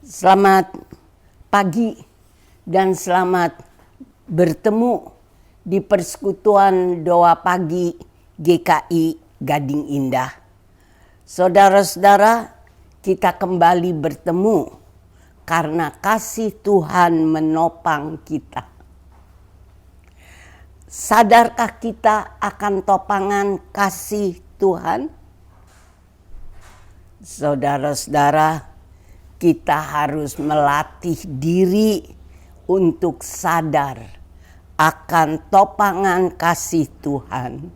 Selamat pagi dan selamat bertemu di Persekutuan Doa Pagi GKI Gading Indah. Saudara-saudara, kita kembali bertemu karena kasih Tuhan menopang kita. Sadarkah kita akan topangan kasih Tuhan? Saudara-saudara, kita harus melatih diri untuk sadar akan topangan kasih Tuhan.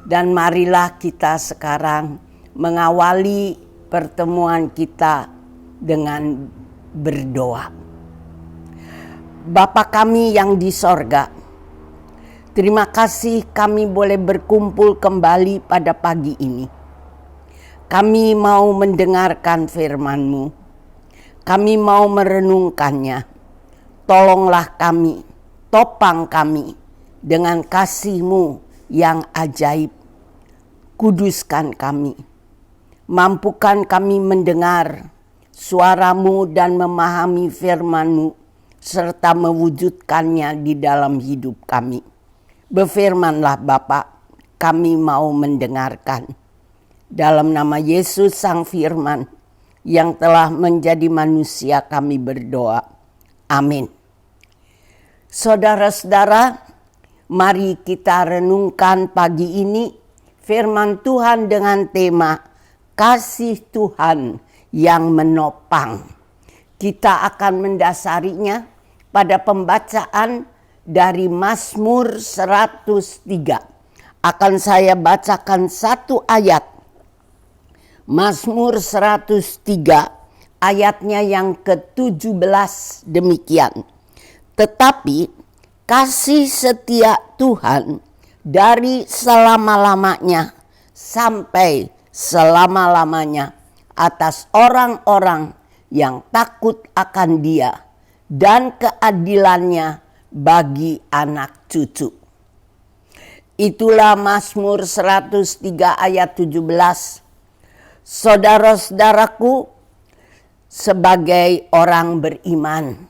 Dan marilah kita sekarang mengawali pertemuan kita dengan berdoa. Bapa kami yang di sorga, terima kasih kami boleh berkumpul kembali pada pagi ini. Kami mau mendengarkan firman-Mu. Kami mau merenungkannya. Tolonglah kami, topang kami dengan kasih-Mu yang ajaib. Kuduskan kami. Mampukan kami mendengar suara-Mu dan memahami firman-Mu serta mewujudkannya di dalam hidup kami. Berfirmanlah Bapa, kami mau mendengarkan. Dalam nama Yesus Sang Firman yang telah menjadi manusia kami berdoa. Amin. Saudara-saudara, mari kita renungkan pagi ini firman Tuhan dengan tema kasih Tuhan yang menopang. Kita akan mendasarinya pada pembacaan dari Mazmur 103. Akan saya bacakan satu ayat. Mazmur 103 ayatnya yang ke-17 demikian. Tetapi kasih setia Tuhan dari selama-lamanya sampai selama-lamanya atas orang-orang yang takut akan Dia dan keadilannya bagi anak cucu. Itulah Mazmur 103 ayat 17. Saudara-saudaraku, sebagai orang beriman,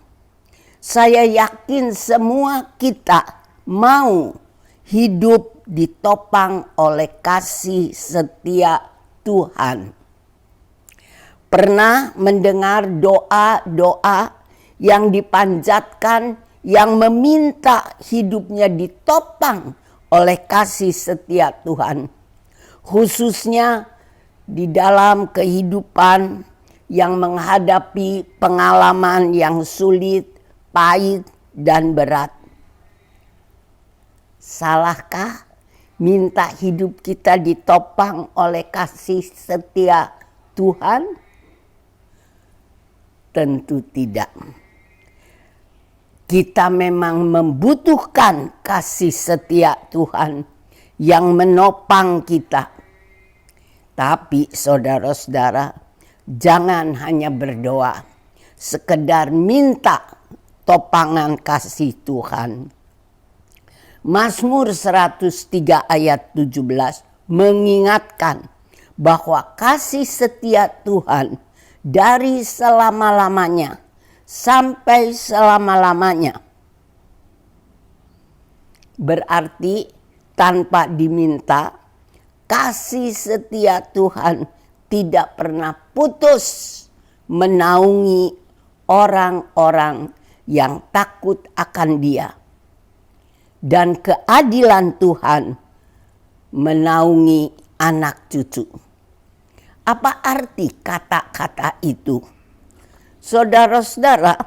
saya yakin semua kita mau hidup ditopang oleh kasih setia Tuhan. Pernah mendengar doa-doa yang dipanjatkan yang meminta hidupnya ditopang oleh kasih setia Tuhan, khususnya di dalam kehidupan yang menghadapi pengalaman yang sulit, pahit, dan berat. Salahkah minta hidup kita ditopang oleh kasih setia Tuhan? Tentu tidak. Kita memang membutuhkan kasih setia Tuhan yang menopang kita. Tapi saudara-saudara, jangan hanya berdoa, sekedar minta topangan kasih Tuhan. Mazmur 103 ayat 17 mengingatkan bahwa kasih setia Tuhan dari selama-lamanya sampai selama-lamanya. Berarti tanpa diminta, kasih setia Tuhan tidak pernah putus menaungi orang-orang yang takut akan Dia. Dan keadilan Tuhan menaungi anak cucu. Apa arti kata-kata itu? Saudara-saudara,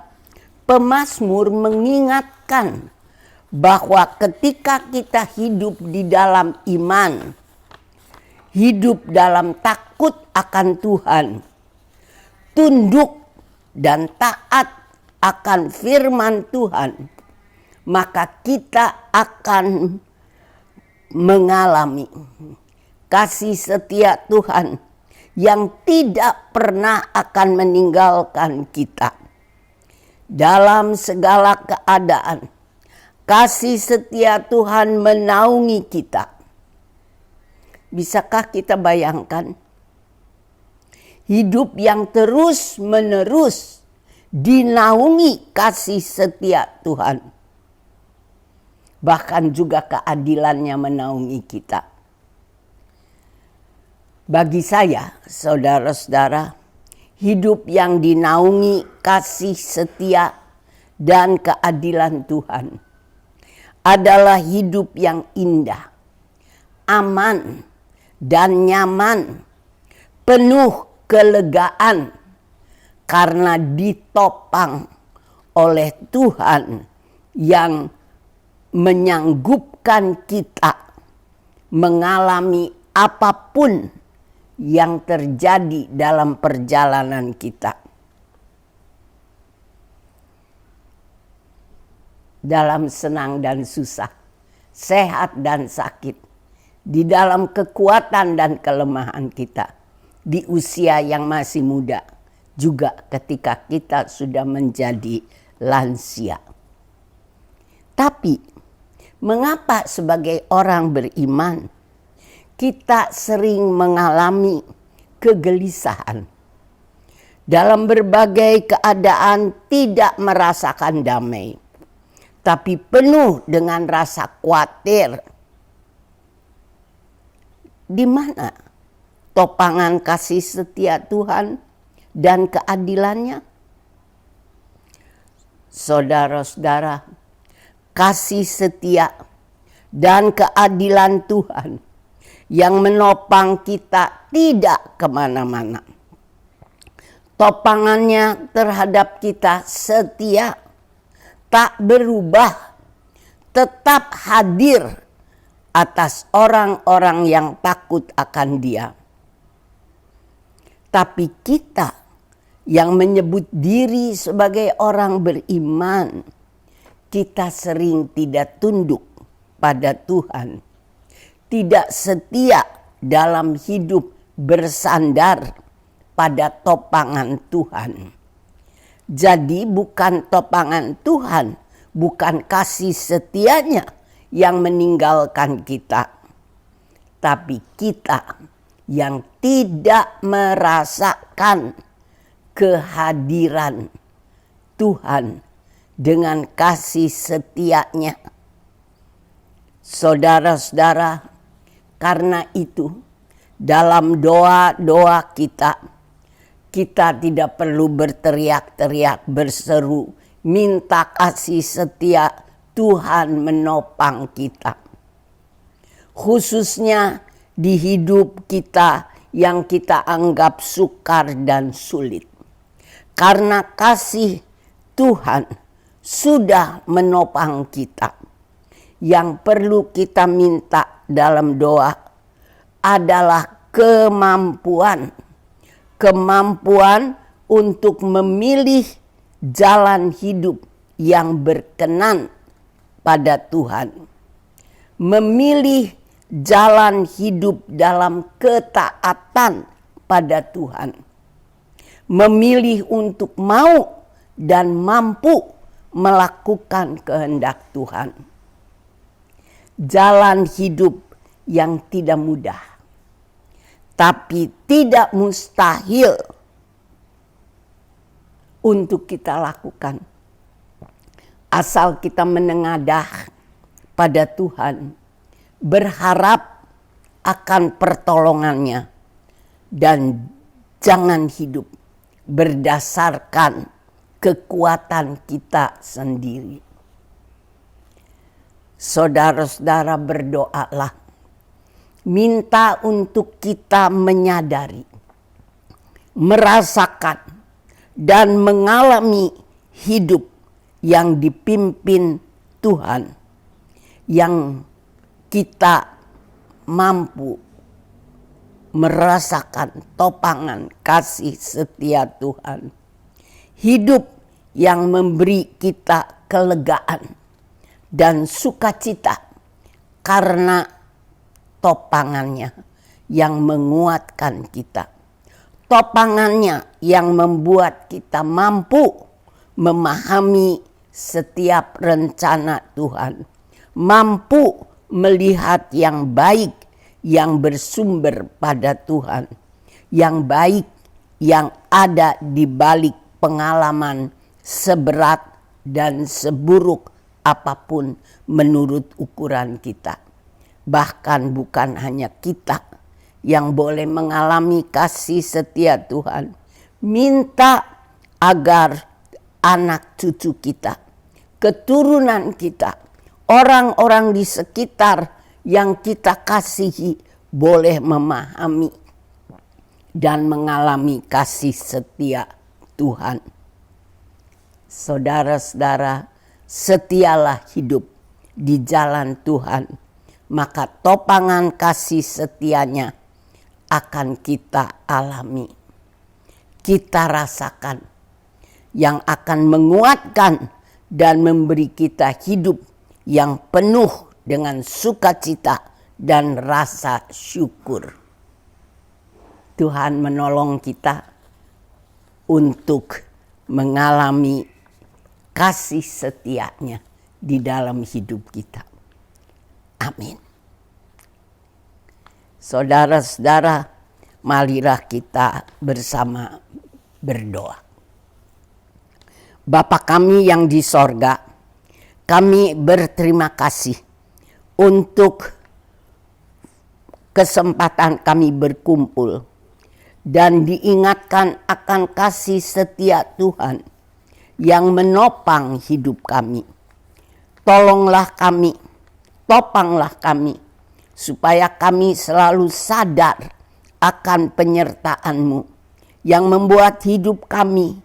pemazmur mengingatkan bahwa ketika kita hidup di dalam iman, hidup dalam takut akan Tuhan, tunduk dan taat akan firman Tuhan, maka kita akan mengalami kasih setia Tuhan yang tidak pernah akan meninggalkan kita. Dalam segala keadaan, kasih setia Tuhan menaungi kita. Bisakah kita bayangkan hidup yang terus-menerus dinaungi kasih setia Tuhan. Bahkan juga keadilannya menaungi kita. Bagi saya, saudara-saudara, hidup yang dinaungi kasih setia dan keadilan Tuhan adalah hidup yang indah, aman, dan nyaman, penuh kelegaan karena ditopang oleh Tuhan yang menyanggupkan kita mengalami apapun yang terjadi dalam perjalanan kita. Dalam senang dan susah, sehat dan sakit, di dalam kekuatan dan kelemahan kita, di usia yang masih muda, juga ketika kita sudah menjadi lansia. Tapi, mengapa sebagai orang beriman kita sering mengalami kegelisahan? Dalam berbagai keadaan tidak merasakan damai, tapi penuh dengan rasa khawatir. Di mana topangan kasih setia Tuhan dan keadilannya? Saudara-saudara, kasih setia dan keadilan Tuhan yang menopang kita tidak kemana-mana. Topangannya terhadap kita setia, tak berubah, tetap hadir atas orang-orang yang takut akan Dia. Tapi kita yang menyebut diri sebagai orang beriman, kita sering tidak tunduk pada Tuhan, tidak setia dalam hidup bersandar pada topangan Tuhan. Jadi bukan topangan Tuhan, bukan kasih setianya yang meninggalkan kita, tapi kita yang tidak merasakan kehadiran Tuhan dengan kasih setianya. Saudara-saudara, karena itu dalam doa-doa kita tidak perlu berteriak-teriak, berseru, minta kasih setia Tuhan menopang kita. Khususnya di hidup kita yang kita anggap sukar dan sulit. Karena kasih Tuhan sudah menopang kita. Yang perlu kita minta dalam doa adalah kemampuan untuk memilih jalan hidup yang berkenan pada Tuhan. Memilih jalan hidup dalam ketaatan pada Tuhan. Memilih untuk mau dan mampu melakukan kehendak Tuhan. Jalan hidup yang tidak mudah, tapi tidak mustahil untuk kita lakukan. Asal kita menengadah pada Tuhan, berharap akan pertolongannya, dan jangan hidup berdasarkan kekuatan kita sendiri. Saudara-saudara, berdoalah. Minta untuk kita menyadari, merasakan, dan mengalami hidup yang dipimpin Tuhan. Yang kita mampu merasakan topangan kasih setia Tuhan. Hidup yang memberi kita kelegaan dan sukacita karena topangannya yang menguatkan kita. Topangannya yang membuat kita mampu memahami setiap rencana Tuhan. Mampu melihat yang baik yang bersumber pada Tuhan. Yang baik yang ada di balik pengalaman seberat dan seburuk apapun menurut ukuran kita. Bahkan bukan hanya kita yang boleh mengalami kasih setia Tuhan. Minta agar anak cucu kita, keturunan kita, orang-orang di sekitar yang kita kasihi boleh memahami dan mengalami kasih setia Tuhan. Saudara-saudara, setialah hidup di jalan Tuhan, maka topangan kasih setianya akan kita alami, kita rasakan, yang akan menguatkan dan memberi kita hidup yang penuh dengan sukacita dan rasa syukur. Tuhan menolong kita untuk mengalami kasih setianya di dalam hidup kita. Amin. Saudara-saudara, marilah kita bersama berdoa. Bapa kami yang di sorga, kami berterima kasih untuk kesempatan kami berkumpul dan diingatkan akan kasih setia Tuhan yang menopang hidup kami. Tolonglah kami, topanglah kami, supaya kami selalu sadar akan penyertaan-Mu yang membuat hidup kami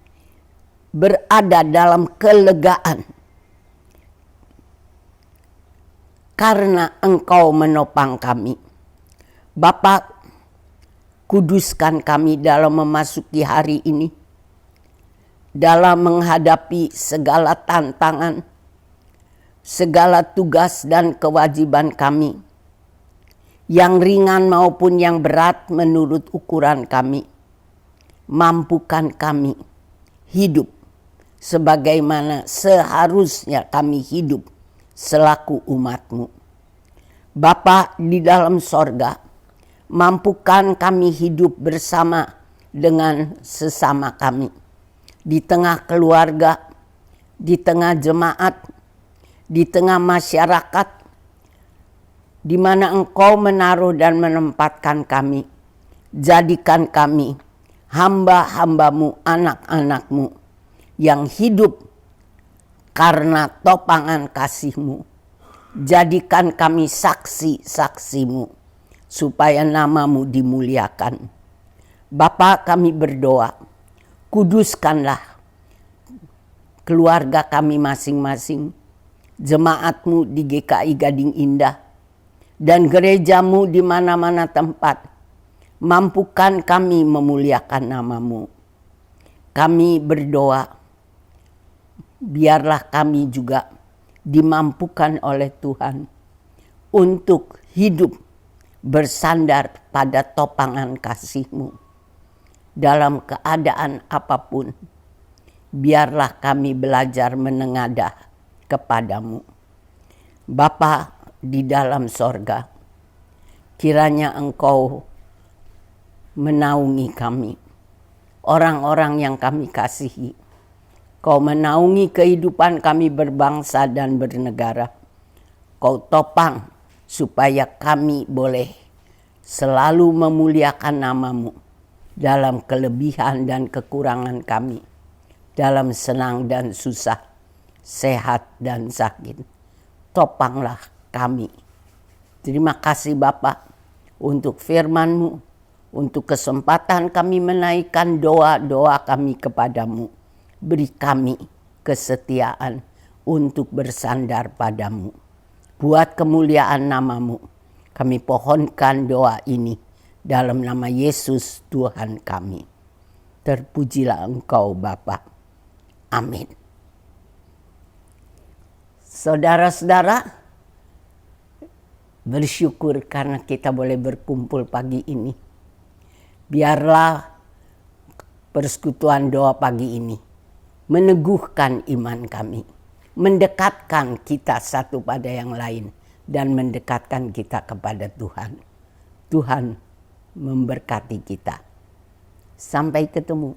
berada dalam kelegaan. Karena Engkau menopang kami. Bapa, kuduskan kami dalam memasuki hari ini, dalam menghadapi segala tantangan, segala tugas dan kewajiban kami, yang ringan maupun yang berat menurut ukuran kami. Mampukan kami hidup sebagaimana seharusnya kami hidup selaku umat-Mu. Bapa di dalam sorga, mampukan kami hidup bersama dengan sesama kami, di tengah keluarga, di tengah jemaat, di tengah masyarakat, di mana Engkau menaruh dan menempatkan kami. Jadikan kami hamba-hamba-Mu, anak-anak-Mu, yang hidup karena topangan kasih-Mu. Jadikan kami saksi-saksi-Mu, supaya nama-Mu dimuliakan. Bapa, kami berdoa, kuduskanlah keluarga kami masing-masing, jemaat-Mu di GKI Gading Indah, dan gereja-Mu di mana-mana tempat. Mampukan kami memuliakan nama-Mu. Kami berdoa, biarlah kami juga dimampukan oleh Tuhan untuk hidup bersandar pada topangan kasih-Mu. Dalam keadaan apapun, biarlah kami belajar menengadah kepadamu. Bapa di dalam sorga, kiranya Engkau menaungi kami, orang-orang yang kami kasihi. Kau menaungi kehidupan kami berbangsa dan bernegara. Kau topang supaya kami boleh selalu memuliakan nama-Mu dalam kelebihan dan kekurangan kami, dalam senang dan susah, sehat dan sakit. Topanglah kami. Terima kasih Bapa untuk firman-Mu, untuk kesempatan kami menaikkan doa-doa kami kepadamu. Beri kami kesetiaan untuk bersandar padamu. Buat kemuliaan nama-Mu, kami pohonkan doa ini dalam nama Yesus Tuhan kami. Terpujilah Engkau Bapa. Amin. Saudara-saudara, bersyukur karena kita boleh berkumpul pagi ini. Biarlah persekutuan doa pagi ini meneguhkan iman kami, mendekatkan kita satu pada yang lain, dan mendekatkan kita kepada Tuhan. Tuhan memberkati kita. Sampai ketemu.